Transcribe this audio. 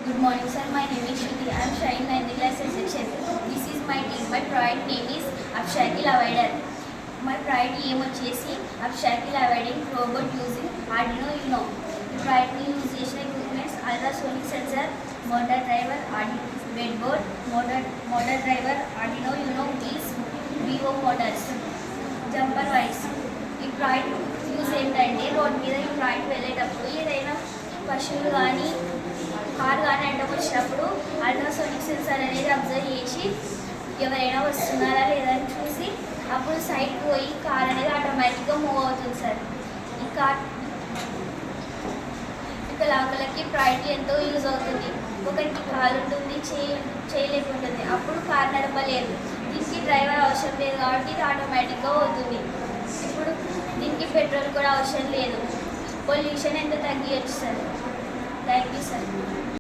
Good morning, sir. My name is Shruti. I am studying 9th class section. This is my team. My project name is Abshakil Avoider. My project aim వచ్చేసి Abshakil avoiding robot using Arduino Uno. The project use చేసిన equipments ultrasonic sensor, motor driver, breadboard, motor driver, Arduino Uno wheels, Vivo motors, jumper wires. ఈ project use ఏంటంటే road మీద ఈ project వెళ్ళేటప్పుడు ఏదైనా పశువులు కానీ కార్ కానీ అడ్డం వచ్చినప్పుడు అల్ట్రాసోనిక్ సెన్సార్ అనేది అబ్జర్వ్ చేసి ఎవరైనా వస్తున్నారా లేదా అని చూసి అప్పుడు సైడ్ పోయి కార్ అనేది ఆటోమేటిక్గా మూవ్ అవుతుంది సార్. ఈ కార్ వికలాంగులకి ప్రాజెక్ట్ ఎంతో యూజ్ అవుతుంది. ఒకరికి కాలు ఉంటుంది, చేయలేకుంటుంది, అప్పుడు కార్ నడపలేదు. దీనికి డ్రైవర్ అవసరం లేదు కాబట్టి ఇది ఆటోమేటిక్గా అవుతుంది. ఇప్పుడు దీనికి పెట్రోల్ కూడా అవసరం లేదు. పొల్యూషన్ ఎంత తగ్గియచ్చు సార్. Thank you sir.